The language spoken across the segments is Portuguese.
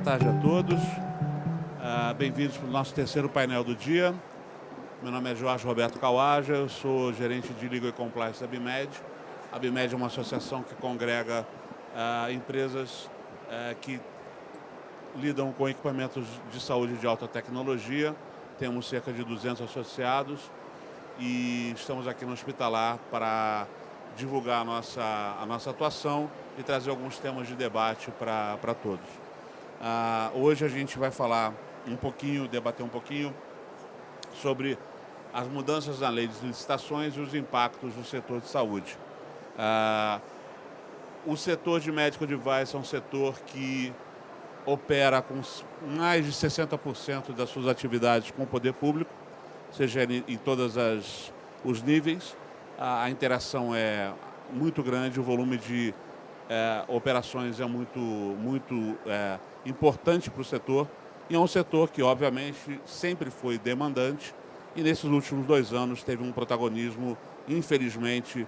tarde a todos. Bem-vindos para o nosso terceiro painel do dia. Meu nome é Jorge Roberto Kawaja, eu sou gerente de Legal e Compliance da Abimed. A Abimed é uma associação que congrega empresas que lidam com equipamentos de saúde de alta tecnologia. Temos cerca de 200 associados e estamos aqui no Hospitalar para divulgar a nossa atuação e trazer alguns temas de debate para todos. Hoje a gente vai falar debater um pouquinho sobre as mudanças na lei de licitações e os impactos no setor de saúde. O setor de medical device é um setor que opera com mais de 60% das suas atividades com o poder público, seja em todos os níveis. A interação é muito grande, o volume de operações é muito importante para o setor, e é um setor que, obviamente, sempre foi demandante e, nesses últimos 2 anos, teve um protagonismo, infelizmente,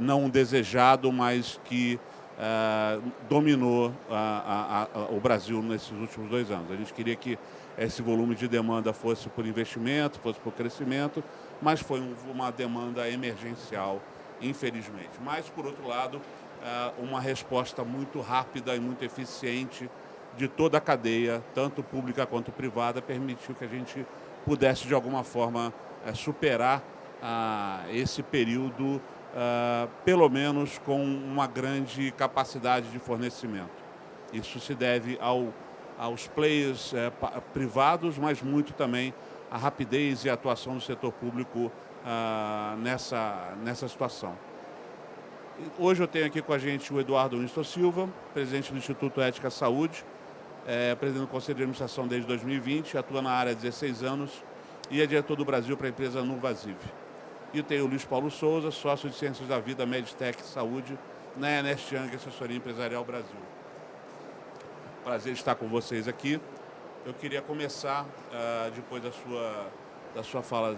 não desejado, mas que dominou o Brasil nesses últimos 2 anos. A gente queria que esse volume de demanda fosse por investimento, fosse por crescimento, mas foi uma demanda emergencial, infelizmente. Mas, por outro lado, uma resposta muito rápida e muito eficiente de toda a cadeia, tanto pública quanto privada, permitiu que a gente pudesse, de alguma forma, superar esse período, pelo menos com uma grande capacidade de fornecimento. Isso se deve aos players privados, mas muito também à rapidez e à atuação do setor público nessa situação. Hoje eu tenho aqui com a gente o Eduardo Winston Silva, presidente do Instituto Ética Saúde, presidente do Conselho de Administração desde 2020, atua na área há 16 anos e é diretor do Brasil para a empresa Nuvasiv. E tenho o Luiz Paulo Souza, sócio de Ciências da Vida, Medtech Saúde, na Ernst Young Assessoria Empresarial Brasil. Prazer estar com vocês aqui. Eu queria começar, depois das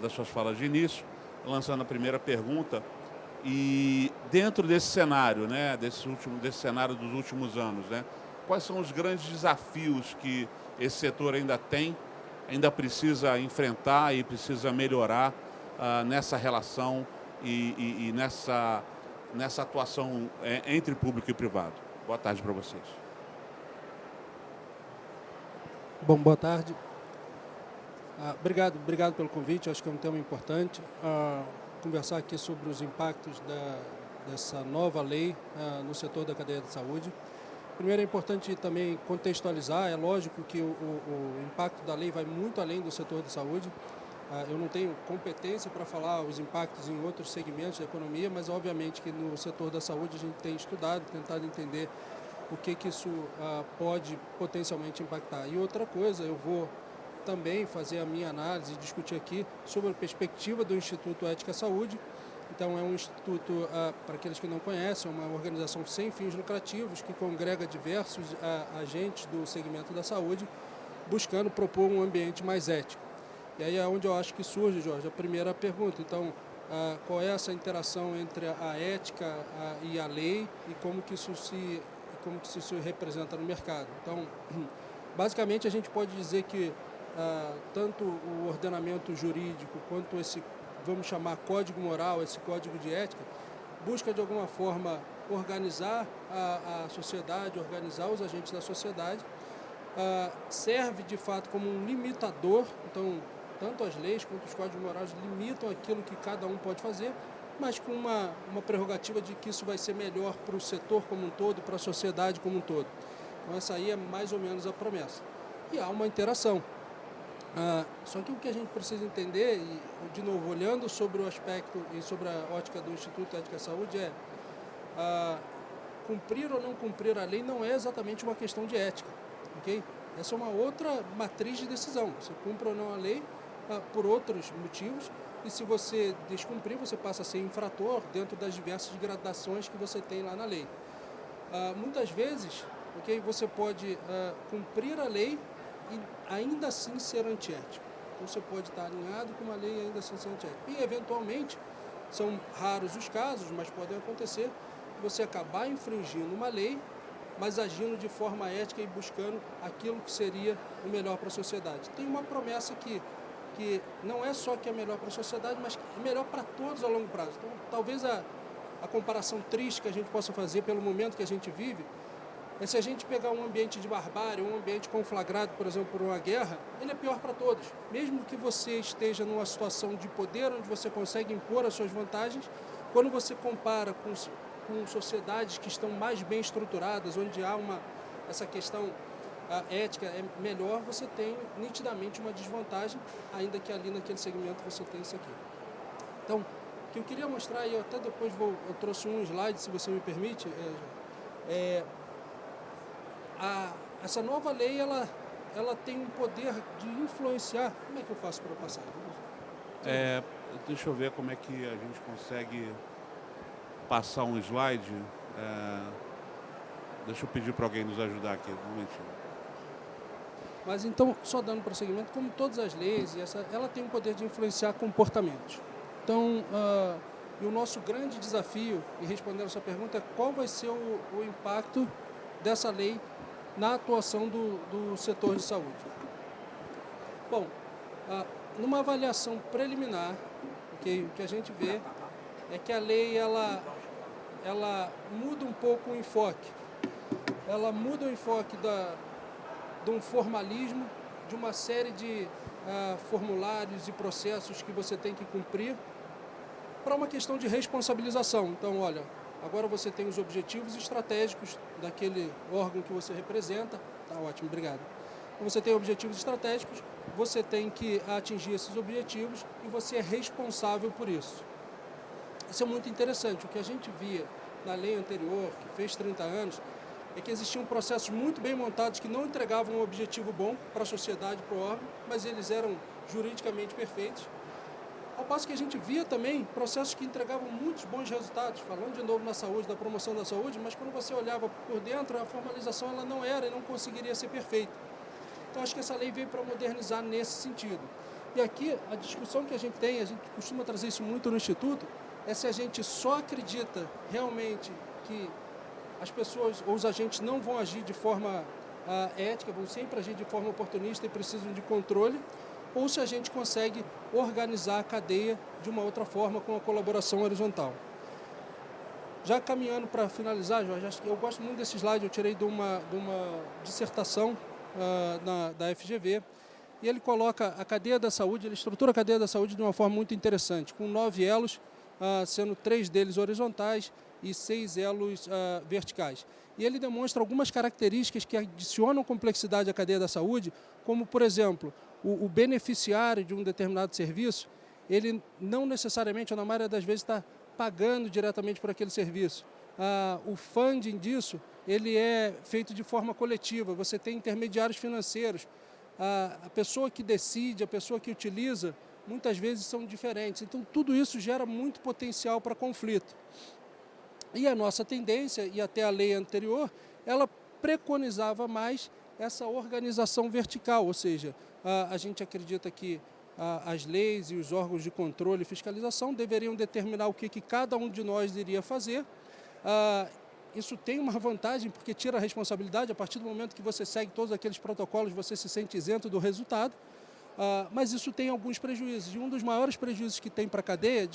suas falas de início, lançando a primeira pergunta. E dentro desse cenário, desse cenário dos últimos anos, quais são os grandes desafios que esse setor ainda precisa enfrentar e precisa melhorar nessa relação e nessa atuação entre público e privado? Boa tarde para vocês. Bom, boa tarde. Obrigado pelo convite, acho que é um tema importante. Conversar aqui sobre os impactos dessa nova lei no setor da cadeia de saúde. Primeiro, é importante também contextualizar, é lógico que o impacto da lei vai muito além do setor de saúde. Eu não tenho competência para falar os impactos em outros segmentos da economia, mas obviamente que no setor da saúde a gente tem estudado, tentado entender o que isso pode potencialmente impactar. E outra coisa, eu vou também fazer a minha análise e discutir aqui sobre a perspectiva do Instituto Ética Saúde. Então, é um instituto, para aqueles que não conhecem, uma organização sem fins lucrativos que congrega diversos agentes do segmento da saúde, buscando propor um ambiente mais ético. E aí é onde eu acho que surge, Jorge, a primeira pergunta. Então, qual é essa interação entre a ética e a lei e como que isso se representa no mercado? Então, basicamente, a gente pode dizer que tanto o ordenamento jurídico quanto esse, vamos chamar, código moral, esse código de ética, busca de alguma forma organizar a sociedade, organizar os agentes da sociedade, serve de fato como um limitador. Então, tanto as leis quanto os códigos morais limitam aquilo que cada um pode fazer, mas com uma prerrogativa de que isso vai ser melhor para o setor como um todo, para a sociedade como um todo. Então, essa aí é mais ou menos a promessa. E há uma interação. Só que o que a gente precisa entender, e de novo, olhando sobre o aspecto e sobre a ótica do Instituto Ética Saúde, cumprir ou não cumprir a lei não é exatamente uma questão de ética, ok? Essa é uma outra matriz de decisão. Você cumpre ou não a lei por outros motivos, e se você descumprir, você passa a ser infrator dentro das diversas gradações que você tem lá na lei. Muitas vezes, ok, você pode cumprir a lei e ainda assim ser antiético. Então, você pode estar alinhado com uma lei e ainda assim ser antiético. E, eventualmente, são raros os casos, mas podem acontecer, você acabar infringindo uma lei mas agindo de forma ética e buscando aquilo que seria o melhor para a sociedade. Tem uma promessa que não é só que é melhor para a sociedade, mas é melhor para todos a longo prazo. Então, talvez a comparação triste que a gente possa fazer pelo momento que a gente vive é se a gente pegar um ambiente de barbárie, um ambiente conflagrado, por exemplo, por uma guerra, ele é pior para todos. Mesmo que você esteja numa situação de poder, onde você consegue impor as suas vantagens, quando você compara com sociedades que estão mais bem estruturadas, onde há essa questão ética é melhor, você tem nitidamente uma desvantagem, ainda que ali naquele segmento você tem isso aqui. Então, o que eu queria mostrar, e eu até depois eu trouxe um slide, se você me permite, essa nova lei, ela tem um poder de influenciar. Como é que eu faço para passar? Deixa eu ver como é que a gente consegue passar um slide. Deixa eu pedir para alguém nos ajudar aqui, um momentinho. Mas então, só dando prosseguimento, como todas as leis, ela tem o poder de influenciar comportamentos. Então, e o nosso grande desafio, e respondendo a sua pergunta, é qual vai ser o impacto dessa lei na atuação do setor de saúde. Bom, numa avaliação preliminar, o que a gente vê é que a lei ela muda um pouco o enfoque. Ela muda o enfoque de um formalismo, de uma série de formulários e processos que você tem que cumprir, para uma questão de responsabilização. Então, olha, agora você tem os objetivos estratégicos daquele órgão que você representa. Tá ótimo, obrigado. Então, você tem objetivos estratégicos, você tem que atingir esses objetivos e você é responsável por isso. Isso é muito interessante. O que a gente via na lei anterior, que fez 30 anos, é que existiam processos muito bem montados que não entregavam um objetivo bom para a sociedade, para o órgão, mas eles eram juridicamente perfeitos. Ao passo que a gente via também processos que entregavam muitos bons resultados, falando de novo na saúde, da promoção da saúde, mas quando você olhava por dentro, a formalização ela não era e não conseguiria ser perfeita. Então, acho que essa lei veio para modernizar nesse sentido. E aqui, a discussão que a gente tem, a gente costuma trazer isso muito no Instituto, é se a gente só acredita realmente que as pessoas ou os agentes não vão agir de forma ética, vão sempre agir de forma oportunista e precisam de controle, ou se a gente consegue organizar a cadeia de uma outra forma com a colaboração horizontal. Já caminhando para finalizar, Jorge, eu gosto muito desse slide, eu tirei de uma dissertação da FGV, e ele coloca a cadeia da saúde, ele estrutura a cadeia da saúde de uma forma muito interessante, com 9 elos, sendo 3 deles horizontais e 6 elos verticais. E ele demonstra algumas características que adicionam complexidade à cadeia da saúde, como, por exemplo, o beneficiário de um determinado serviço, ele não necessariamente, ou na maioria das vezes, está pagando diretamente por aquele serviço. O funding disso, ele é feito de forma coletiva, você tem intermediários financeiros. A pessoa que decide, a pessoa que utiliza, muitas vezes são diferentes. Então, tudo isso gera muito potencial para conflito. E a nossa tendência, e até a lei anterior, ela preconizava mais essa organização vertical, ou seja, a gente acredita que as leis e os órgãos de controle e fiscalização deveriam determinar o que cada um de nós iria fazer. Isso tem uma vantagem porque tira a responsabilidade, a partir do momento que você segue todos aqueles protocolos, você se sente isento do resultado, mas isso tem alguns prejuízos. E um dos maiores prejuízos que tem para a cadeia,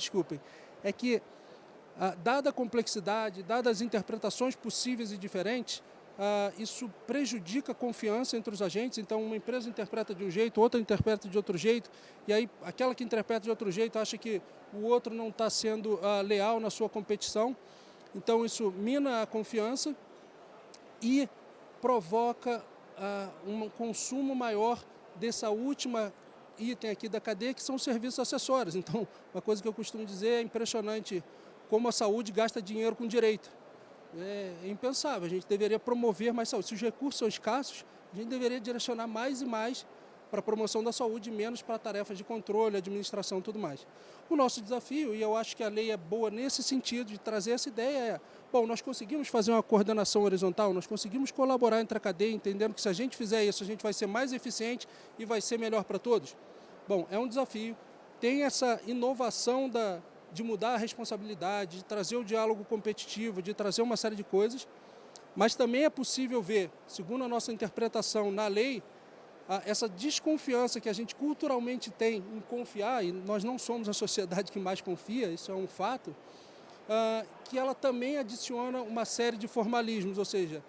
é que, dada a complexidade, dadas as interpretações possíveis e diferentes, isso prejudica a confiança entre os agentes. Então, uma empresa interpreta de um jeito, outra interpreta de outro jeito, e aí aquela que interpreta de outro jeito acha que o outro não está sendo leal na sua competição. Então, isso mina a confiança e provoca um consumo maior dessa última item aqui da cadeia, que são os serviços acessórios. Então, uma coisa que eu costumo dizer é impressionante como a saúde gasta dinheiro com direito. É impensável, a gente deveria promover mais saúde. Se os recursos são escassos, a gente deveria direcionar mais e mais para a promoção da saúde e menos para tarefas de controle, administração e tudo mais. O nosso desafio, e eu acho que a lei é boa nesse sentido, de trazer essa ideia, bom, nós conseguimos fazer uma coordenação horizontal, nós conseguimos colaborar entre a cadeia, entendendo que se a gente fizer isso, a gente vai ser mais eficiente e vai ser melhor para todos. Bom, é um desafio, tem essa inovação de mudar a responsabilidade, de trazer o diálogo competitivo, de trazer uma série de coisas, Mas também é possível ver, segundo a nossa interpretação na lei, essa desconfiança que a gente culturalmente tem em confiar, e nós não somos a sociedade que mais confia, isso é um fato, que ela também adiciona uma série de formalismos, ou seja,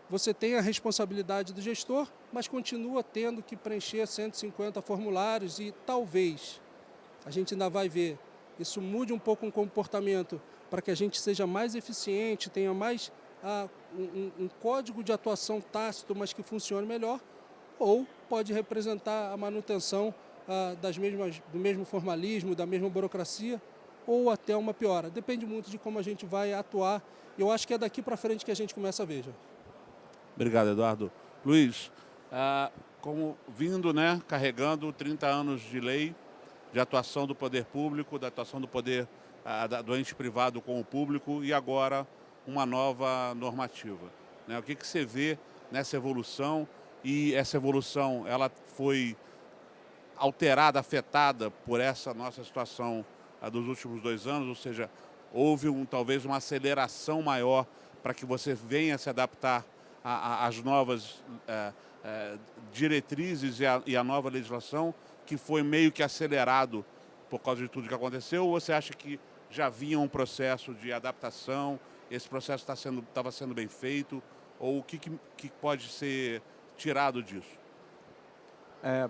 você tem a responsabilidade do gestor, mas continua tendo que preencher 150 formulários e talvez, a gente ainda vai ver, isso mude um pouco o comportamento para que a gente seja mais eficiente, tenha mais um código de atuação tácito, mas que funcione melhor, ou pode representar a manutenção do mesmo formalismo, da mesma burocracia, ou até uma piora. Depende muito de como a gente vai atuar. Eu acho que é daqui para frente que a gente começa a ver, já. Obrigado, Eduardo. Luiz, como vindo, né, carregando 30 anos de lei, de atuação do poder público, da atuação do poder do ente privado com o público e agora uma nova normativa, né? O que você vê nessa evolução? E essa evolução, ela foi alterada, afetada por essa nossa situação dos últimos 2 anos, ou seja, houve talvez uma aceleração maior para que você venha se adaptar às novas diretrizes e a nova legislação, que foi meio que acelerado por causa de tudo que aconteceu, ou você acha que já vinha um processo de adaptação, esse processo estava sendo bem feito, ou o que pode ser tirado disso?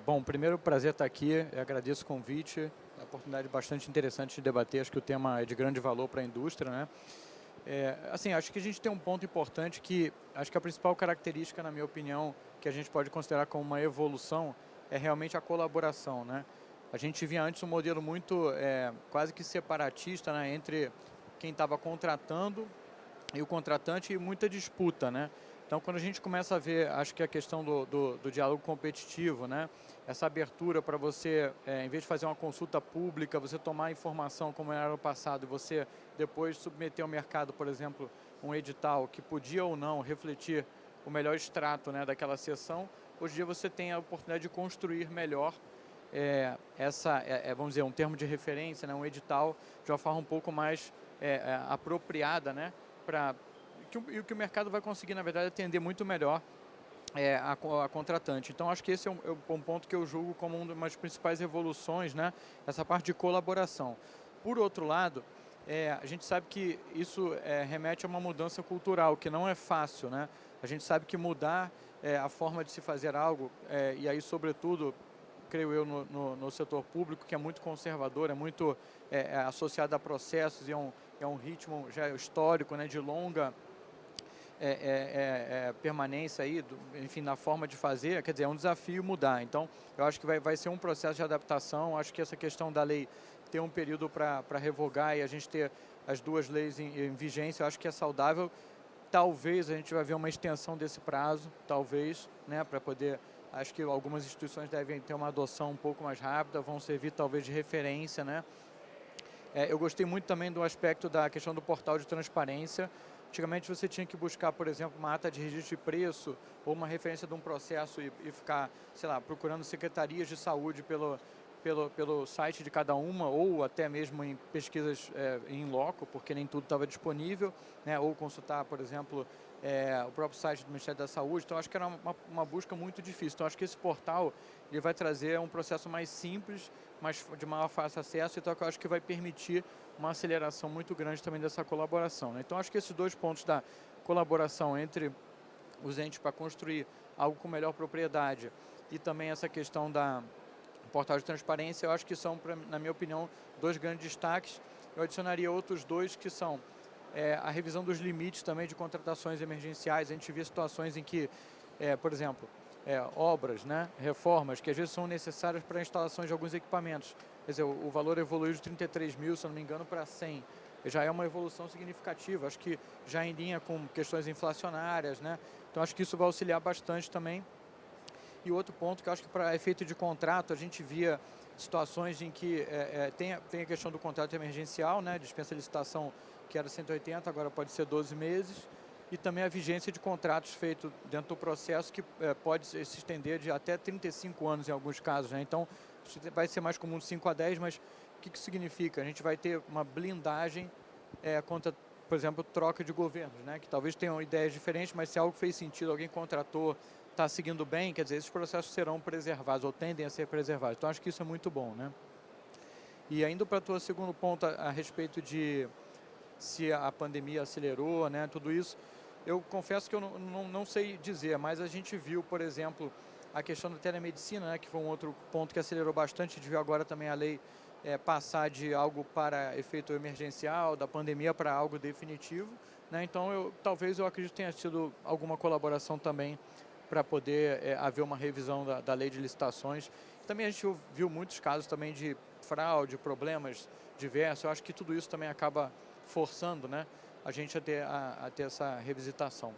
Bom, primeiro, prazer estar aqui, eu agradeço o convite, é uma oportunidade bastante interessante de debater, acho que o tema é de grande valor para a indústria, né? Assim, acho que a gente tem um ponto importante que, acho que a principal característica, na minha opinião, que a gente pode considerar como uma evolução, é realmente a colaboração, né? A gente via antes um modelo muito, quase que separatista, né, entre quem estava contratando e o contratante e muita disputa, né? Então, quando a gente começa a ver, acho que a questão do diálogo competitivo, né? Essa abertura para você, em vez de fazer uma consulta pública, você tomar informação como era no passado e você depois submeter ao mercado, por exemplo, um edital que podia ou não refletir o melhor extrato, né, daquela sessão, hoje em dia você tem a oportunidade de construir melhor vamos dizer, um termo de referência, né, um edital de uma forma um pouco mais apropriada, né, e o que o mercado vai conseguir, na verdade, atender muito melhor a contratante. Então, acho que esse é um ponto que eu julgo como uma das principais evoluções, né? Essa parte de colaboração. Por outro lado, a gente sabe que isso remete a uma mudança cultural, que não é fácil, né? A gente sabe que mudar a forma de se fazer algo, e aí, sobretudo, creio eu, no setor público, que é muito conservador, é muito associado a processos e é um ritmo já histórico, né, de longa permanência aí, enfim, na forma de fazer, quer dizer, é um desafio mudar. Então, eu acho que vai ser um processo de adaptação. Acho que essa questão da lei ter um período para revogar e a gente ter as duas leis em vigência, eu acho que é saudável. Talvez a gente vai ver uma extensão desse prazo, talvez, né, para poder... Acho que algumas instituições devem ter uma adoção um pouco mais rápida, vão servir talvez de referência, né? Eu gostei muito também do aspecto da questão do portal de transparência. Antigamente você tinha que buscar, por exemplo, uma ata de registro de preço ou uma referência de um processo e ficar, sei lá, procurando secretarias de saúde pelo site de cada uma, ou até mesmo em pesquisas em loco, porque nem tudo estava disponível, né? Ou consultar, por exemplo, o próprio site do Ministério da Saúde. Então, acho que era uma busca muito difícil. Então, acho que esse portal ele vai trazer um processo mais simples, de maior fácil acesso, então, que eu acho que vai permitir uma aceleração muito grande também dessa colaboração, né? Então, acho que esses dois pontos da colaboração entre os entes para construir algo com melhor propriedade e também essa questão da portal de transparência, eu acho que são, na minha opinião, dois grandes destaques. Eu adicionaria outros dois que são a revisão dos limites também de contratações emergenciais. A gente vê situações em que, por exemplo, obras, né, reformas, que às vezes são necessárias para a instalação de alguns equipamentos. Quer dizer, o valor evoluiu de 33 mil, se eu não me engano, para 100. Já é uma evolução significativa, acho que já em linha com questões inflacionárias, né? Então, acho que isso vai auxiliar bastante também. E outro ponto que eu acho que para efeito de contrato, a gente via situações em que tem a questão do contrato emergencial, né, dispensa de licitação que era 180, agora pode ser 12 meses, e também a vigência de contratos feitos dentro do processo que pode se estender de até 35 anos em alguns casos, né? Então, vai ser mais comum de 5 a 10, mas o que significa? A gente vai ter uma blindagem contra por exemplo, troca de governos, né? Que talvez tenham ideias diferentes, mas se algo fez sentido, alguém contratou, está seguindo bem, quer dizer, esses processos serão preservados ou tendem a ser preservados. Então, acho que isso é muito bom, né? E ainda para o teu segundo ponto a respeito de se a pandemia acelerou, né, tudo isso, eu confesso que eu não sei dizer, mas a gente viu, por exemplo, a questão da telemedicina, né, que foi um outro ponto que acelerou bastante. A gente viu agora também a lei passar de algo para efeito emergencial, da pandemia para algo definitivo, né? Então, talvez eu acredito que tenha tido alguma colaboração também para poder haver uma revisão da lei de licitações. Também a gente viu muitos casos também de fraude, problemas diversos. Eu acho que tudo isso também acaba forçando, né, a gente a ter essa revisitação.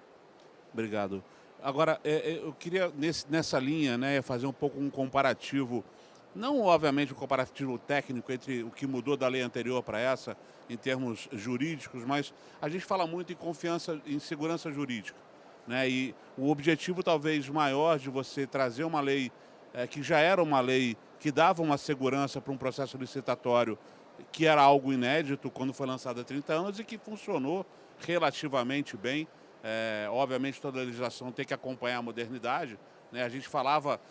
Obrigado. Agora, eu queria, nessa linha, né, fazer um pouco um comparativo, não obviamente um comparativo técnico entre o que mudou da lei anterior para essa, em termos jurídicos, mas a gente fala muito em confiança, em segurança jurídica, né, e o objetivo talvez maior de você trazer uma lei que já era uma lei que dava uma segurança para um processo licitatório, que era algo inédito quando foi lançado há 30 anos e que funcionou relativamente bem. Obviamente toda a legislação tem que acompanhar a modernidade, né? A gente falava,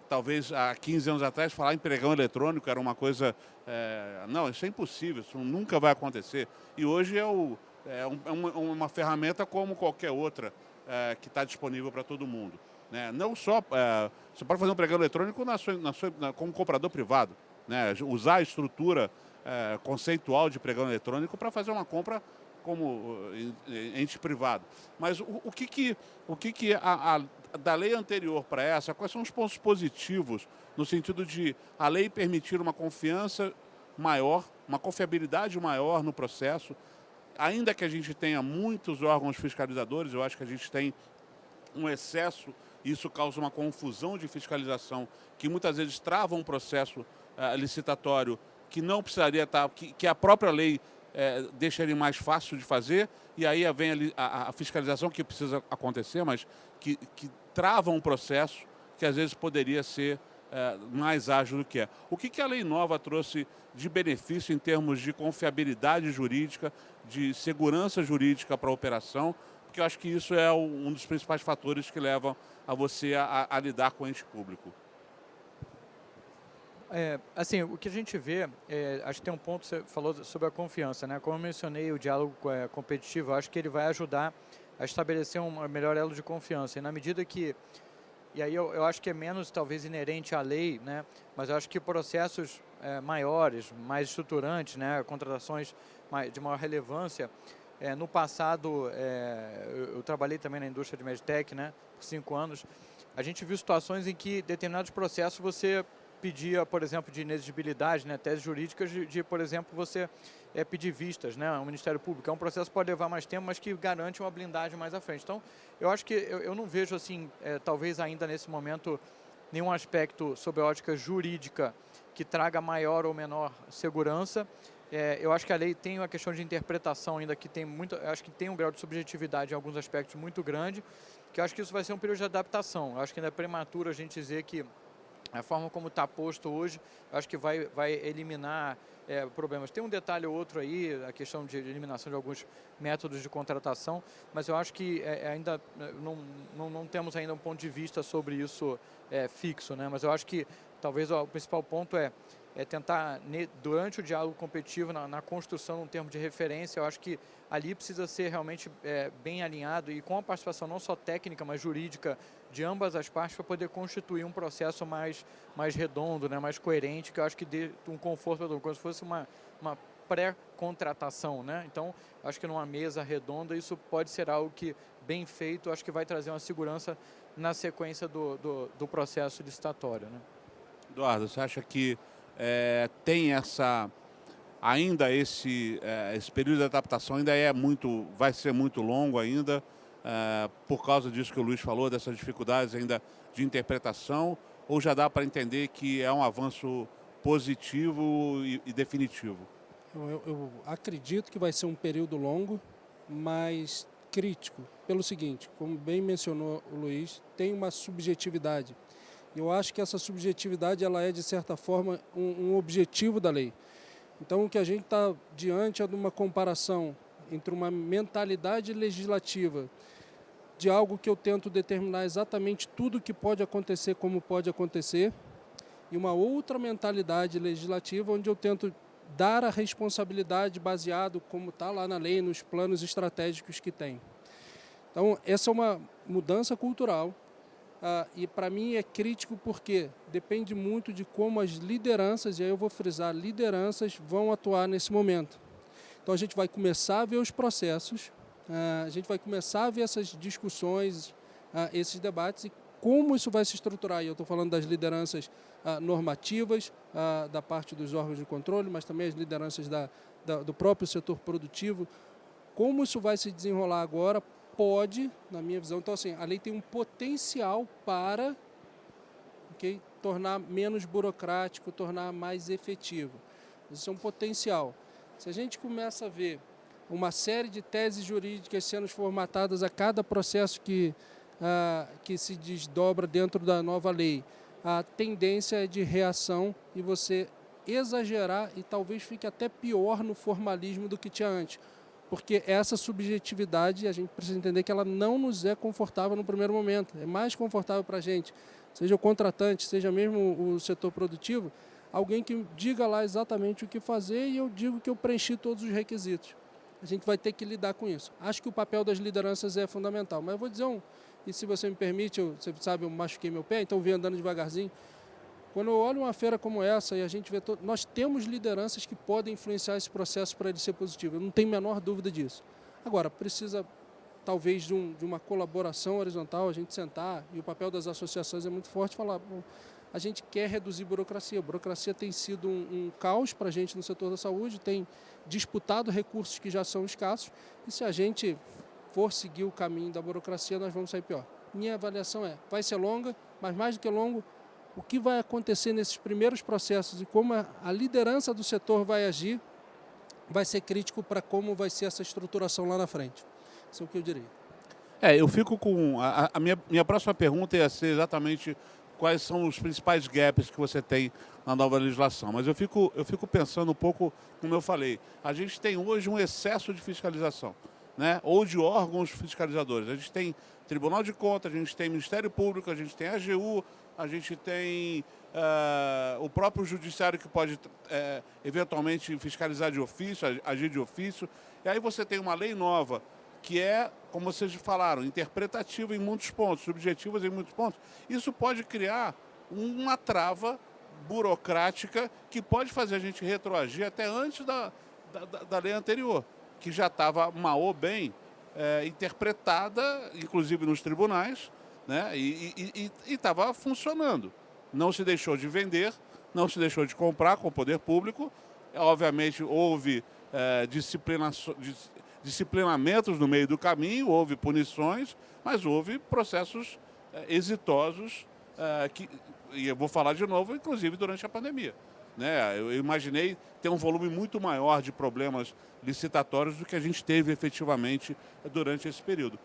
talvez há 15 anos atrás, falar em pregão eletrônico era uma coisa, não, isso é impossível, isso nunca vai acontecer. E hoje uma ferramenta como qualquer outra que está disponível para todo mundo, né? Não só, você pode fazer um pregão eletrônico como comprador privado, né? Usar a estrutura conceitual de pregão eletrônico para fazer uma compra como ente privado. Mas o que da lei anterior para essa, quais são os pontos positivos no sentido de a lei permitir uma confiança maior, uma confiabilidade maior no processo, ainda que a gente tenha muitos órgãos fiscalizadores, eu acho que a gente tem um excesso, isso causa uma confusão de fiscalização que muitas vezes trava um processo licitatório que não precisaria estar, que a própria lei deixa ele mais fácil de fazer, e aí vem a fiscalização que precisa acontecer, mas que trava um processo que às vezes poderia ser mais ágil do que é. O que a lei nova trouxe de benefício em termos de confiabilidade jurídica, de segurança jurídica para a operação? Porque eu acho que isso é um dos principais fatores que levam a você a lidar com o ente público. Assim, o que a gente vê, acho que tem um ponto, você falou sobre a confiança, né? Como eu mencionei, o diálogo competitivo, acho que ele vai ajudar a estabelecer um melhor elo de confiança. E na medida que, e aí eu acho que é menos talvez inerente à lei, né? Mas eu acho que processos maiores, mais estruturantes, né? Contratações de maior relevância. No passado, eu trabalhei também na indústria de medtech, né? Por 5 anos. A gente viu situações em que determinados processos você pedia, por exemplo, de inexigibilidade, né, teses jurídicas por exemplo, você pedir vistas, né, ao Ministério Público. É um processo que pode levar mais tempo, mas que garante uma blindagem mais à frente. Então, eu acho que eu não vejo, assim, talvez ainda nesse momento, nenhum aspecto sob a ótica jurídica que traga maior ou menor segurança. Eu acho que a lei tem uma questão de interpretação ainda que tem muito, acho que tem um grau de subjetividade em alguns aspectos muito grande, que eu acho que isso vai ser um período de adaptação. Eu acho que ainda é prematuro a gente dizer que a forma como está posto hoje, acho que vai eliminar problemas. Tem um detalhe ou outro aí, a questão de eliminação de alguns métodos de contratação, mas eu acho que ainda não temos ainda um ponto de vista sobre isso fixo, né? Mas eu acho que talvez o principal ponto é tentar, durante o diálogo competitivo, na construção de um termo de referência, eu acho que ali precisa ser realmente bem alinhado e com a participação não só técnica, mas jurídica de ambas as partes para poder constituir um processo mais redondo, né, mais coerente, que eu acho que dê um conforto, como se fosse uma pré-contratação, né? Então, acho que numa mesa redonda isso pode ser algo que, bem feito, acho que vai trazer uma segurança na sequência do processo licitatório, né? Eduardo, você acha que tem ainda esse período de adaptação ainda vai ser muito longo ainda, por causa disso que o Luiz falou, dessas dificuldades ainda de interpretação, ou já dá para entender que é um avanço positivo e definitivo? Eu acredito que vai ser um período longo, mas crítico, pelo seguinte, como bem mencionou o Luiz, tem uma subjetividade. Eu acho que essa subjetividade ela é, de certa forma, um objetivo da lei. Então, o que a gente está diante é de uma comparação entre uma mentalidade legislativa de algo que eu tento determinar exatamente tudo que pode acontecer, como pode acontecer, e uma outra mentalidade legislativa onde eu tento dar a responsabilidade baseado como está lá na lei, nos planos estratégicos que tem. Então, essa é uma mudança cultural e para mim é crítico porque depende muito de como as lideranças, e aí eu vou frisar, lideranças vão atuar nesse momento. Então, a gente vai começar a ver os processos, a gente vai começar a ver essas discussões, esses debates e como isso vai se estruturar. E eu estou falando das lideranças normativas, da parte dos órgãos de controle, mas também as lideranças do próprio setor produtivo. Como isso vai se desenrolar agora pode, na minha visão, então assim, a lei tem um potencial para tornar menos burocrático, tornar mais efetivo. Isso é um potencial. Se a gente começa a ver uma série de teses jurídicas sendo formatadas a cada processo que se desdobra dentro da nova lei, a tendência é de reação e você exagerar e talvez fique até pior no formalismo do que tinha antes. Porque essa subjetividade, a gente precisa entender que ela não nos é confortável no primeiro momento. É mais confortável para a gente, seja o contratante, seja mesmo o setor produtivo, alguém que diga lá exatamente o que fazer e eu digo que eu preenchi todos os requisitos. A gente vai ter que lidar com isso. Acho que o papel das lideranças é fundamental. Mas eu vou dizer e se você me permite, você sabe, eu machuquei meu pé, então eu vim andando devagarzinho. Quando eu olho uma feira como essa e a gente vê, nós temos lideranças que podem influenciar esse processo para ele ser positivo. Eu não tenho a menor dúvida disso. Agora, precisa talvez de uma colaboração horizontal, a gente sentar, e o papel das associações é muito forte, falar, bom, a gente quer reduzir burocracia. A burocracia tem sido um caos para a gente no setor da saúde, tem disputado recursos que já são escassos, e se a gente for seguir o caminho da burocracia, nós vamos sair pior. Minha avaliação vai ser longa, mas mais do que longo, o que vai acontecer nesses primeiros processos e como a liderança do setor vai agir, vai ser crítico para como vai ser essa estruturação lá na frente. Isso é o que eu diria. Eu fico com... A minha próxima pergunta ia ser exatamente quais são os principais gaps que você tem na nova legislação. Mas eu fico pensando um pouco, como eu falei, a gente tem hoje um excesso de fiscalização, né? Ou de órgãos fiscalizadores. A gente tem Tribunal de Contas, a gente tem Ministério Público, a gente tem a AGU, a gente tem o próprio Judiciário que pode eventualmente fiscalizar de ofício, agir de ofício. E aí você tem uma lei nova que é, como vocês falaram, interpretativa em muitos pontos, subjetiva em muitos pontos. Isso pode criar uma trava burocrática que pode fazer a gente retroagir até antes da lei anterior, que já estava mal ou bem interpretada, inclusive nos tribunais, né? E estava funcionando. Não se deixou de vender, não se deixou de comprar com o poder público. Obviamente, houve disciplinamentos no meio do caminho, houve punições, mas houve processos exitosos, e eu vou falar de novo, inclusive durante a pandemia. Né? Eu imaginei ter um volume muito maior de problemas licitatórios do que a gente teve efetivamente durante esse período.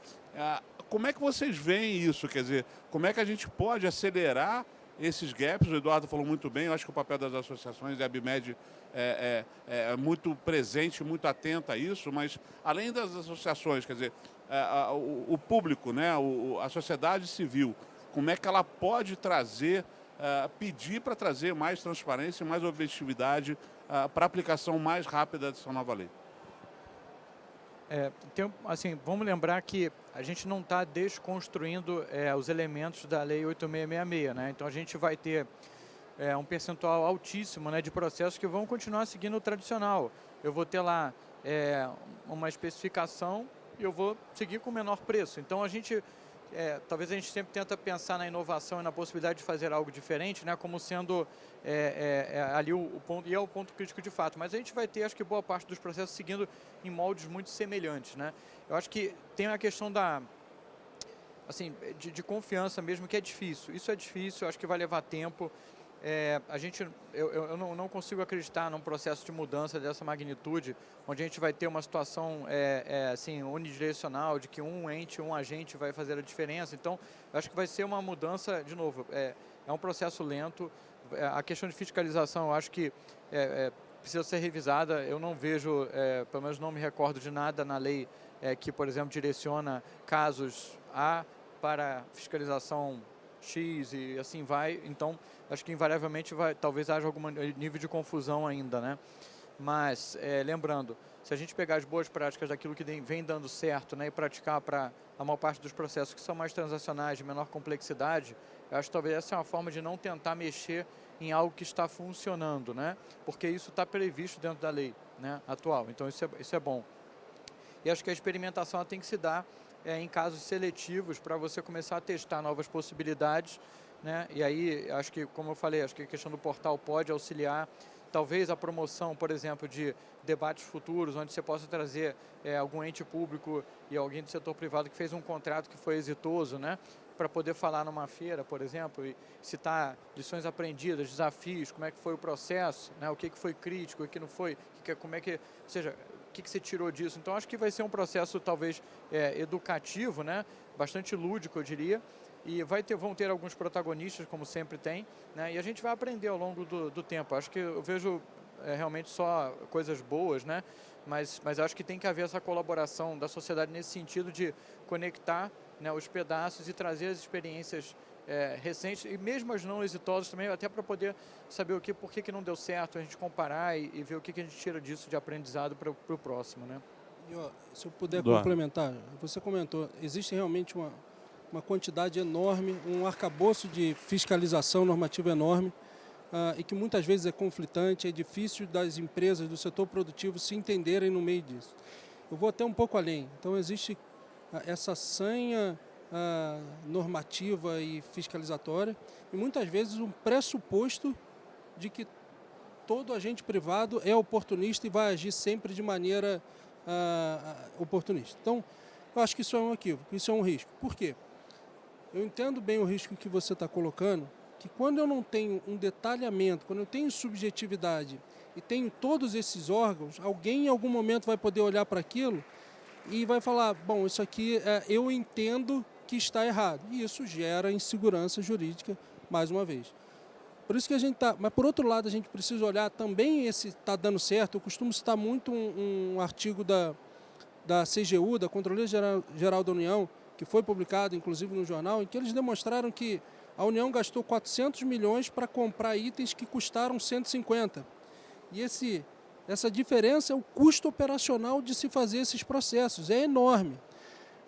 Como é que vocês veem isso? Quer dizer, como é que a gente pode acelerar esses gaps? O Eduardo falou muito bem, eu acho que o papel das associações e a ABMED é muito presente, muito atenta a isso, mas além das associações, quer dizer, o público, né, a sociedade civil, como é que ela pode trazer, pedir para trazer mais transparência, mais objetividade para a aplicação mais rápida dessa nova lei? Assim, vamos lembrar que a gente não está desconstruindo os elementos da Lei 8666, né? Então a gente vai ter um percentual altíssimo, né, de processos que vão continuar seguindo o tradicional. Eu vou ter lá uma especificação e eu vou seguir com o menor preço. Então a gente, talvez a gente sempre tenta pensar na inovação e na possibilidade de fazer algo diferente, né, como sendo ali o ponto, e é o ponto crítico de fato. Mas a gente vai ter, acho que boa parte dos processos seguindo em moldes muito semelhantes, né? Eu acho que tem a questão assim, de confiança mesmo, que é difícil. Isso é difícil, acho que vai levar tempo. Eu não consigo acreditar num processo de mudança dessa magnitude, onde a gente vai ter uma situação assim, unidirecional, de que um ente, um agente vai fazer a diferença. Então, eu acho que vai ser uma mudança, de novo, é um processo lento. A questão de fiscalização, eu acho que precisa ser revisada. Eu não vejo, pelo menos não me recordo de nada na lei que, por exemplo, direciona casos A para fiscalização X e assim vai. Então, acho que invariavelmente talvez haja algum nível de confusão ainda, né? Mas, lembrando, se a gente pegar as boas práticas daquilo que vem dando certo, né, e praticar para a maior parte dos processos que são mais transacionais, de menor complexidade, eu acho que talvez essa é uma forma de não tentar mexer em algo que está funcionando, né? Porque isso está previsto dentro da lei, né, atual. Então, isso é bom. E acho que a experimentação tem que se dar em casos seletivos para você começar a testar novas possibilidades, né? E aí, acho que, como eu falei, acho que a questão do portal pode auxiliar. Talvez a promoção, por exemplo, de debates futuros, onde você possa trazer algum ente público e alguém do setor privado que fez um contrato que foi exitoso, né? Para poder falar numa feira, por exemplo, e citar lições aprendidas, desafios, como é que foi o processo, né? O que foi crítico, o que não foi, como é que, ou seja, o que você tirou disso. Então, acho que vai ser um processo, talvez, educativo, né? Bastante lúdico, eu diria, e vão ter alguns protagonistas, como sempre tem, né? E a gente vai aprender ao longo do tempo. Acho que eu vejo realmente só coisas boas, né? Mas acho que tem que haver essa colaboração da sociedade nesse sentido de conectar, né, os pedaços e trazer as experiências recentes, e mesmo as não exitosas também, até para poder saber por que não deu certo, a gente comparar e ver o que a gente tira disso de aprendizado para o próximo, né? E, se eu puder Eduardo. complementar, você comentou, existe realmente uma quantidade enorme, um arcabouço de fiscalização normativa enorme, e que muitas vezes é conflitante, é difícil das empresas do setor produtivo se entenderem no meio disso. Eu vou até um pouco além. Então, existe essa sanha normativa e fiscalizatória e muitas vezes um pressuposto de que todo agente privado é oportunista e vai agir sempre de maneira oportunista. Então, eu acho que isso é um equívoco, isso é um risco. Por quê? Eu entendo bem o risco que você está colocando, que quando eu não tenho um detalhamento, quando eu tenho subjetividade e tenho todos esses órgãos, alguém em algum momento vai poder olhar para aquilo e vai falar, bom, isso aqui eu entendo que está errado. E isso gera insegurança jurídica, mais uma vez. Por isso que a gente está... Mas, por outro lado, a gente precisa olhar também esse está dando certo. Eu costumo citar muito um artigo da CGU, da Controladoria Geral da União, que foi publicado, inclusive, no jornal, em que eles demonstraram que a União gastou 400 milhões para comprar itens que custaram 150. E essa diferença é o custo operacional de se fazer esses processos, é enorme.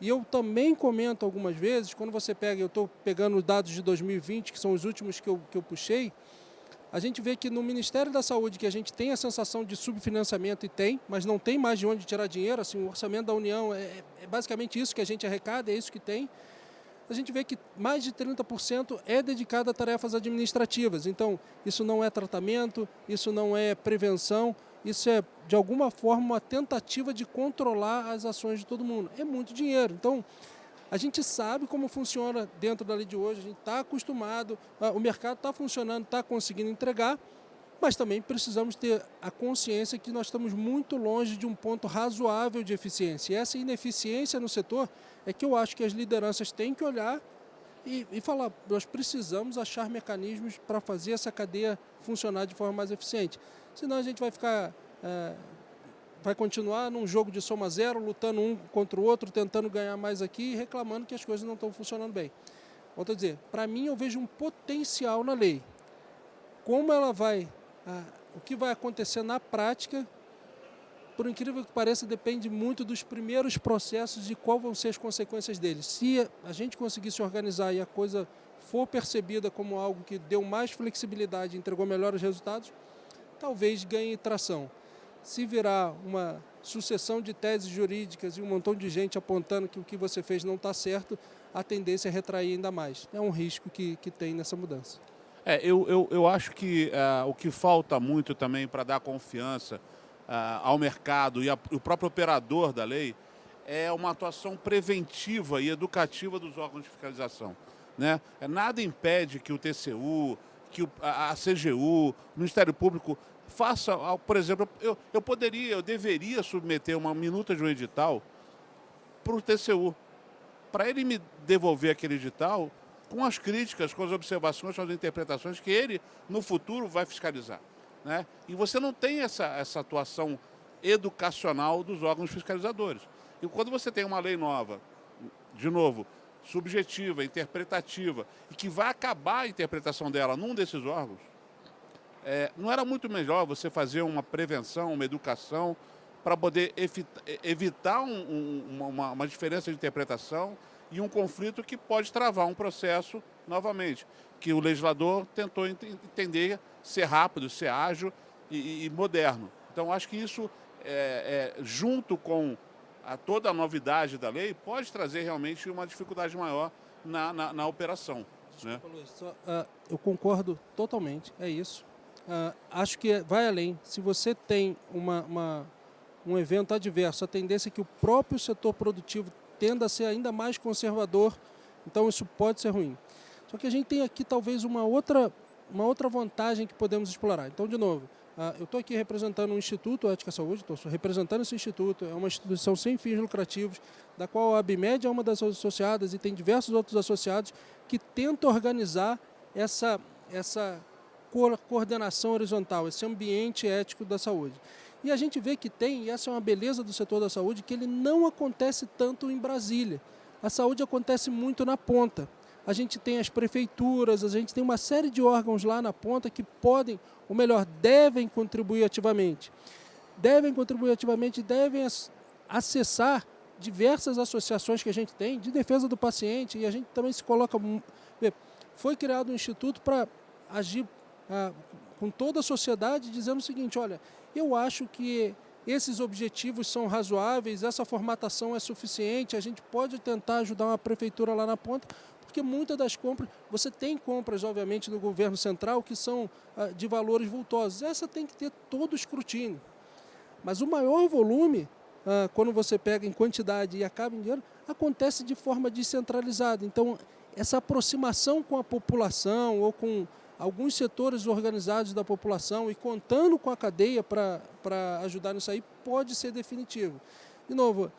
E eu também comento algumas vezes, quando você pega, eu estou pegando os dados de 2020, que são os últimos que eu puxei, a gente vê que no Ministério da Saúde, que a gente tem a sensação de subfinanciamento, e tem, mas não tem mais de onde tirar dinheiro, assim, o orçamento da União é basicamente isso que a gente arrecada, é isso que tem. A gente vê que mais de 30% é dedicado a tarefas administrativas. Então, isso não é tratamento, isso não é prevenção, isso é, de alguma forma, uma tentativa de controlar as ações de todo mundo. É muito dinheiro. Então, a gente sabe como funciona dentro da lei de hoje, a gente está acostumado, o mercado está funcionando, está conseguindo entregar, mas também precisamos ter a consciência que nós estamos muito longe de um ponto razoável de eficiência. E essa ineficiência no setor é que eu acho que as lideranças têm que olhar e falar, nós precisamos achar mecanismos para fazer essa cadeia funcionar de forma mais eficiente. Senão a gente vai ficar... vai continuar num jogo de soma zero, lutando um contra o outro, tentando ganhar mais aqui e reclamando que as coisas não estão funcionando bem. Volto a dizer, para mim eu vejo um potencial na lei. Como ela vai... o que vai acontecer na prática, por incrível que pareça, depende muito dos primeiros processos e quais vão ser as consequências deles. Se a gente conseguir se organizar e a coisa for percebida como algo que deu mais flexibilidade e entregou melhores resultados, talvez ganhe tração. Se virar uma sucessão de teses jurídicas e um montão de gente apontando que o que você fez não está certo, a tendência é retrair ainda mais. É um risco que tem nessa mudança. Eu acho que o que falta muito também para dar confiança ao mercado e o próprio operador da lei é uma atuação preventiva e educativa dos órgãos de fiscalização, né? Nada impede que o TCU, que a CGU, o Ministério Público faça, por exemplo, eu deveria submeter uma minuta de um edital para o TCU, para ele me devolver aquele edital com as críticas, com as observações, com as interpretações que ele, no futuro, vai fiscalizar. né? E você não tem essa atuação educacional dos órgãos fiscalizadores. E quando você tem uma lei nova, de novo, subjetiva, interpretativa, e que vai acabar a interpretação dela num desses órgãos, não era muito melhor você fazer uma prevenção, uma educação, para poder evitar uma diferença de interpretação e um conflito que pode travar um processo novamente, que o legislador tentou entender, ser rápido, ser ágil e moderno. Então, acho que isso, junto com toda a novidade da lei, pode trazer realmente uma dificuldade maior na operação. Desculpa, né? Luiz, eu concordo totalmente, é isso. Acho que vai além. Se você tem um evento adverso, a tendência é que o próprio setor produtivo tenda a ser ainda mais conservador, então isso pode ser ruim. Só que a gente tem aqui talvez uma outra vantagem que podemos explorar. Então, de novo, eu estou aqui representando um Instituto Ética e Saúde, estou representando esse instituto, é uma instituição sem fins lucrativos, da qual a ABMED é uma das associadas e tem diversos outros associados que tentam organizar essa coordenação horizontal, esse ambiente ético da saúde. E a gente vê que tem, e essa é uma beleza do setor da saúde, que ele não acontece tanto em Brasília. A saúde acontece muito na ponta. A gente tem as prefeituras, a gente tem uma série de órgãos lá na ponta que podem, ou melhor, devem contribuir ativamente. Devem contribuir ativamente e devem acessar diversas associações que a gente tem de defesa do paciente, e a gente também se coloca... Foi criado um instituto para agir com toda a sociedade, dizendo o seguinte: olha, eu acho que esses objetivos são razoáveis, essa formatação é suficiente, a gente pode tentar ajudar uma prefeitura lá na ponta, porque muitas das compras, você tem compras, obviamente, no governo central que são de valores vultosos. Essa tem que ter todo o escrutínio. Mas o maior volume, quando você pega em quantidade e acaba em dinheiro, acontece de forma descentralizada. Então, essa aproximação com a população ou com alguns setores organizados da população e contando com a cadeia para ajudar nisso aí, pode ser definitivo. De novo,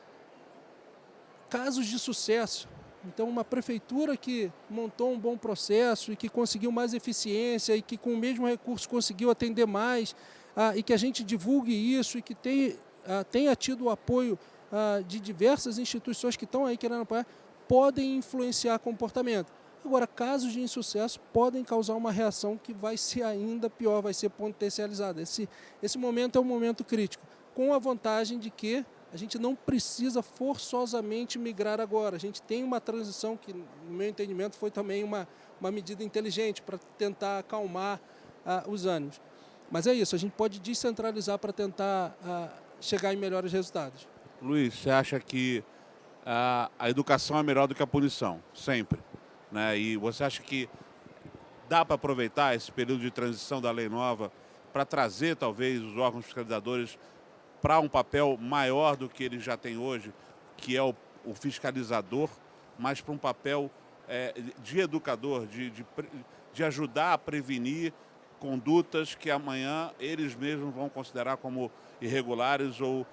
casos de sucesso. Então, uma prefeitura que montou um bom processo e que conseguiu mais eficiência e que com o mesmo recurso conseguiu atender mais, e que a gente divulgue isso e que tenha tido o apoio de diversas instituições que estão aí querendo apoiar, podem influenciar comportamento. Agora, casos de insucesso podem causar uma reação que vai ser ainda pior, vai ser potencializada. Esse momento é um momento crítico, com a vantagem de que a gente não precisa forçosamente migrar agora. A gente tem uma transição que, no meu entendimento, foi também uma medida inteligente para tentar acalmar os ânimos. Mas é isso, a gente pode descentralizar para tentar chegar em melhores resultados. Luiz, você acha que a educação é melhor do que a punição? Sempre. Né? E você acha que dá para aproveitar esse período de transição da lei nova para trazer, talvez, os órgãos fiscalizadores para um papel maior do que eles já têm hoje, que é o fiscalizador, mas para um papel de educador, de ajudar a prevenir condutas que amanhã eles mesmos vão considerar como irregulares ou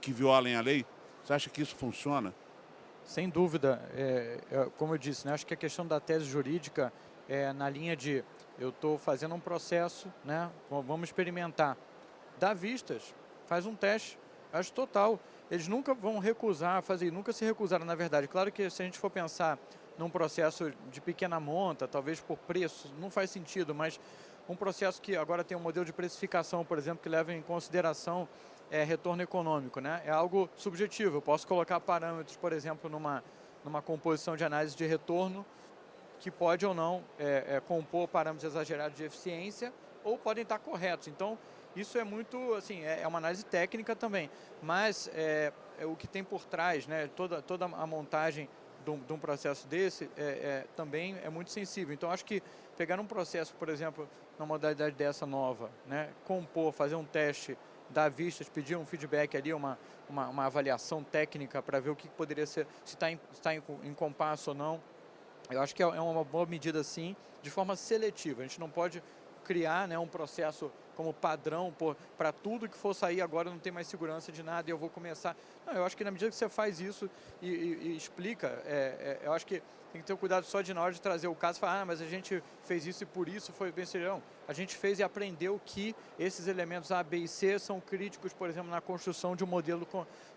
que violem a lei? Você acha que isso funciona? Sem dúvida, como eu disse, né, acho que a questão da tese jurídica é na linha de eu estou fazendo um processo, né, vamos experimentar, dá vistas, faz um teste, acho total. Eles nunca vão recusar fazer, nunca se recusaram, na verdade. Claro que se a gente for pensar num processo de pequena monta, talvez por preço, não faz sentido, mas um processo que agora tem um modelo de precificação, por exemplo, que leva em consideração retorno econômico, né? É algo subjetivo. Eu posso colocar parâmetros, por exemplo, numa composição de análise de retorno, que pode ou não compor parâmetros exagerados de eficiência, ou podem estar corretos. Então, isso é muito, assim, é uma análise técnica também, mas o que tem por trás, né? Toda a montagem de um processo desse também é muito sensível. Então, acho que pegar um processo, por exemplo, numa modalidade dessa nova, né? Compor, fazer um teste, dar vistas, pedir um feedback ali, uma avaliação técnica para ver o que poderia ser, se está em compasso ou não. Eu acho que é uma boa medida, sim, de forma seletiva. A gente não pode criar, né, um processo como padrão para tudo que for sair agora não tem mais segurança de nada e eu vou começar. Não, eu acho que na medida que você faz isso e explica, eu acho que tem que ter cuidado só de na hora de trazer o caso e falar, mas a gente fez isso e por isso foi vencer. Não, a gente fez e aprendeu que esses elementos A, B e C são críticos, por exemplo, na construção de um modelo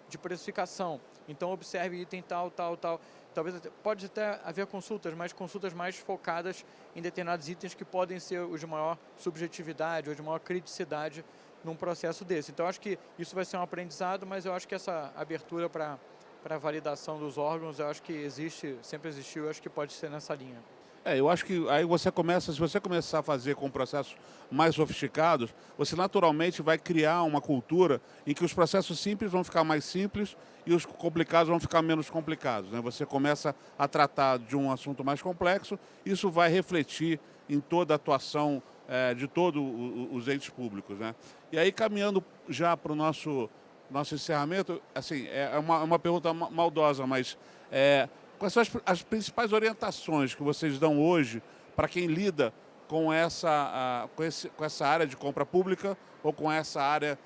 de precificação. Então, observe item tal, tal, tal. Talvez pode até haver consultas, mas consultas mais focadas em determinados itens que podem ser os de maior subjetividade ou de maior criticidade num processo desse. Então, acho que isso vai ser um aprendizado, mas eu acho que essa abertura para validação dos órgãos, eu acho que existe, sempre existiu, eu acho que pode ser nessa linha. Eu acho que aí se você começar a fazer com processos mais sofisticados, você naturalmente vai criar uma cultura em que os processos simples vão ficar mais simples e os complicados vão ficar menos complicados, né? Você começa a tratar de um assunto mais complexo, isso vai refletir em toda a atuação de todos os entes públicos, né? E aí, caminhando já para o nosso encerramento, assim, é uma pergunta maldosa, mas quais são as principais orientações que vocês dão hoje para quem lida com essa área de compra pública ou com essa área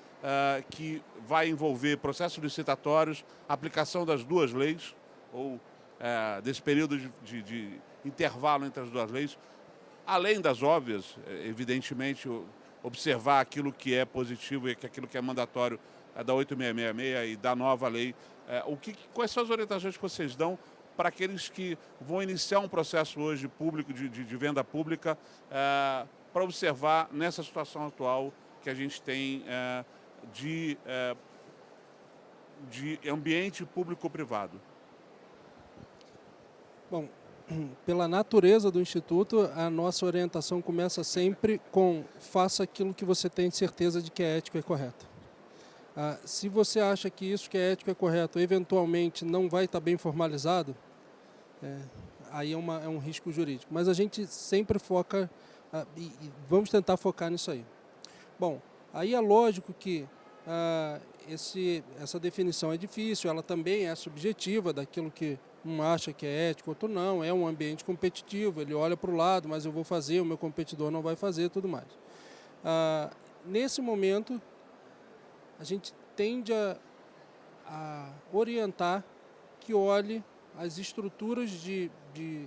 que vai envolver processos licitatórios, aplicação das duas leis, ou desse período de intervalo entre as duas leis, além das óbvias, evidentemente, observar aquilo que é positivo e aquilo que é mandatório da 8666 e da nova lei. Quais são as orientações que vocês dão para aqueles que vão iniciar um processo hoje público, de venda pública, para observar nessa situação atual que a gente tem de ambiente público-privado? Bom, pela natureza do Instituto, a nossa orientação começa sempre com faça aquilo que você tem certeza de que é ético e correto. Se você acha que isso que é ético e correto eventualmente não vai estar bem formalizado, aí é um risco jurídico. Mas a gente sempre foca, e vamos tentar focar nisso aí. Bom, aí é lógico que essa definição é difícil, ela também é subjetiva daquilo que um acha que é ético, outro não. É um ambiente competitivo, ele olha para o lado, mas eu vou fazer, o meu competidor não vai fazer, tudo mais. Nesse momento, a gente tende a orientar que olhe as estruturas de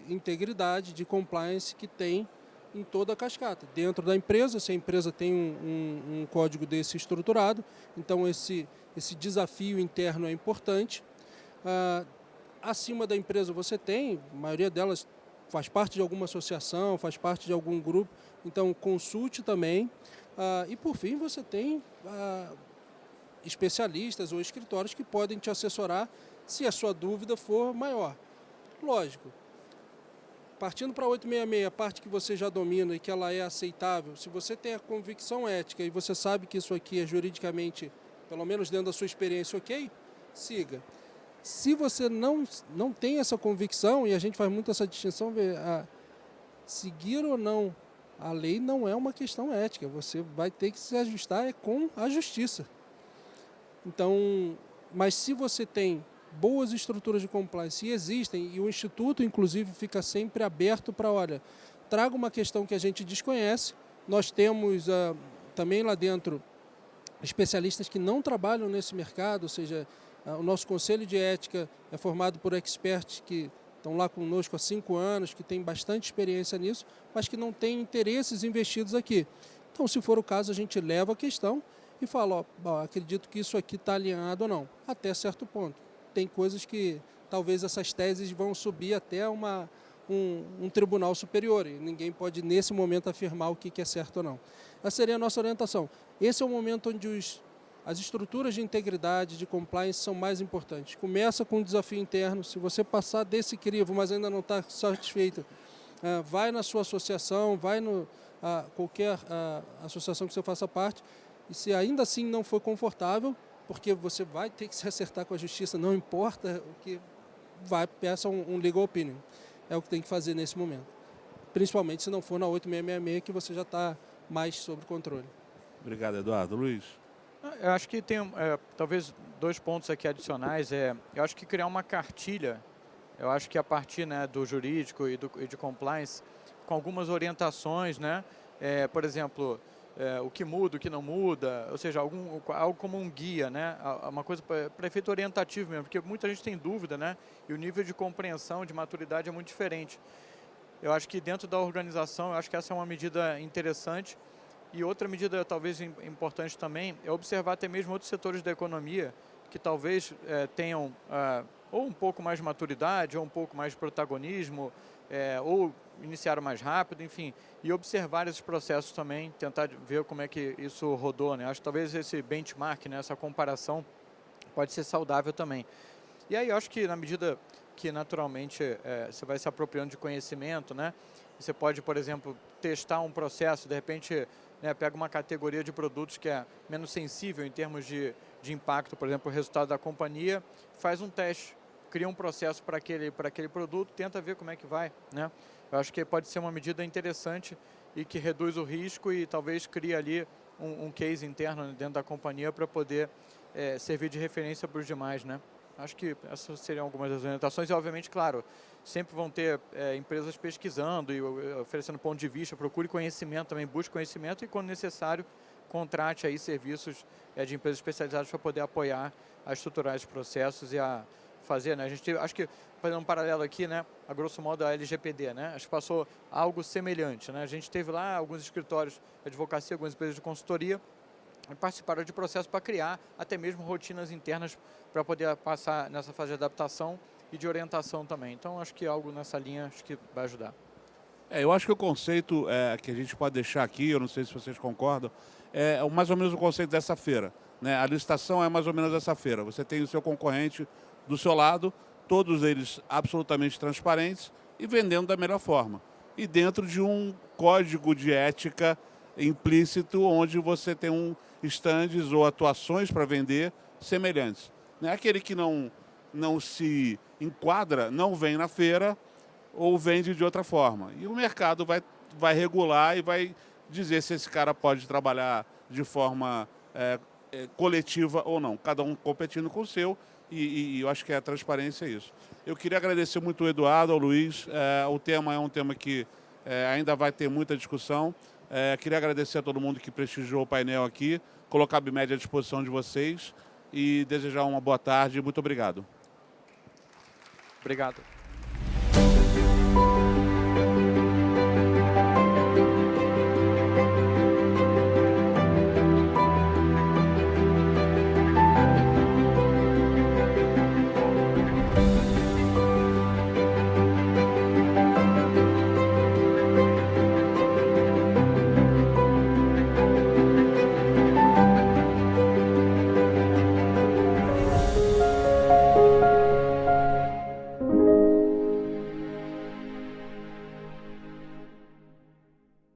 integridade, de compliance que tem em toda a cascata. Dentro da empresa, se a empresa tem um código desse estruturado, então esse desafio interno é importante. Acima da empresa você tem, a maioria delas faz parte de alguma associação, faz parte de algum grupo, então consulte também. E por fim você tem especialistas ou escritórios que podem te assessorar se a sua dúvida for maior. Lógico, partindo para a 866, a parte que você já domina e que ela é aceitável, se você tem a convicção ética e você sabe que isso aqui é juridicamente, pelo menos dentro da sua experiência, ok, siga. Se você não tem essa convicção, e a gente faz muito essa distinção, seguir ou não a lei não é uma questão ética, você vai ter que se ajustar com a justiça. Então, mas se você tem boas estruturas de compliance, e existem, e o Instituto, inclusive, fica sempre aberto para, olha, traga uma questão que a gente desconhece, nós temos também lá dentro especialistas que não trabalham nesse mercado, ou seja, o nosso Conselho de Ética é formado por experts que estão lá conosco há 5 anos, que têm bastante experiência nisso, mas que não têm interesses investidos aqui. Então, se for o caso, a gente leva a questão e fala, acredito que isso aqui está alinhado ou não, até certo ponto. Tem coisas que talvez essas teses vão subir até um tribunal superior, e ninguém pode nesse momento afirmar o que é certo ou não. Essa seria a nossa orientação. Esse é o momento onde as estruturas de integridade, de compliance são mais importantes. Começa com um desafio interno, se você passar desse crivo, mas ainda não está satisfeito, vai na sua associação, vai qualquer associação que você faça parte, e se ainda assim não for confortável, porque você vai ter que se acertar com a justiça, não importa o que, peça um legal opinion. É o que tem que fazer nesse momento. Principalmente se não for na 8666, que você já está mais sob controle. Obrigado, Eduardo. Luiz? Eu acho que tem talvez 2 pontos aqui adicionais. Eu acho que criar uma cartilha, eu acho que a partir, né, do jurídico e de compliance, com algumas orientações, né, por exemplo, o que muda, o que não muda, ou seja, algo como um guia, né? Uma coisa para efeito orientativo mesmo, porque muita gente tem dúvida, né? E o nível de compreensão, de maturidade é muito diferente. Eu acho que dentro da organização, eu acho que essa é uma medida interessante. E outra medida talvez importante também é observar até mesmo outros setores da economia que talvez tenham ou um pouco mais de maturidade, ou um pouco mais de protagonismo, ou iniciaram mais rápido, enfim, e observar esses processos também, tentar ver como é que isso rodou, né? Acho que talvez esse benchmark, né, essa comparação pode ser saudável também. E aí eu acho que na medida que naturalmente você vai se apropriando de conhecimento, né? Você pode, por exemplo, testar um processo, de repente, né, pega uma categoria de produtos que é menos sensível em termos de impacto, por exemplo, o resultado da companhia, faz um teste, cria um processo para aquele produto, tenta ver como é que vai, né? Eu acho que pode ser uma medida interessante e que reduz o risco e talvez crie ali um case interno dentro da companhia para poder servir de referência para os demais, né? Acho que essas seriam algumas das orientações e, obviamente, claro, sempre vão ter empresas pesquisando e oferecendo ponto de vista, procure conhecimento também, busque conhecimento e, quando necessário, contrate aí serviços de empresas especializadas para poder apoiar a estruturar esses processos e a fazer, né? A gente acho que, fazendo um paralelo aqui, né, a grosso modo a LGPD, né, acho que passou algo semelhante, né? A gente teve lá alguns escritórios de advocacia, algumas empresas de consultoria, participaram de processo para criar até mesmo rotinas internas para poder passar nessa fase de adaptação e de orientação também. Então, acho que algo nessa linha acho que vai ajudar. Eu acho que o conceito que a gente pode deixar aqui, eu não sei se vocês concordam, é mais ou menos o conceito dessa feira, né? A licitação é mais ou menos essa feira. Você tem o seu concorrente do seu lado, todos eles absolutamente transparentes e vendendo da melhor forma. E dentro de um código de ética implícito, onde você tem estandes ou atuações para vender semelhantes. Né? Aquele que não se enquadra, não vem na feira ou vende de outra forma. E o mercado vai regular e vai dizer se esse cara pode trabalhar de forma coletiva ou não. Cada um competindo com o seu e eu acho que a transparência é isso. Eu queria agradecer muito o Eduardo, ao Luiz. O tema é um tema que ainda vai ter muita discussão. Queria agradecer a todo mundo que prestigiou o painel aqui, colocar a BMed à disposição de vocês e desejar uma boa tarde. Muito obrigado. Obrigado.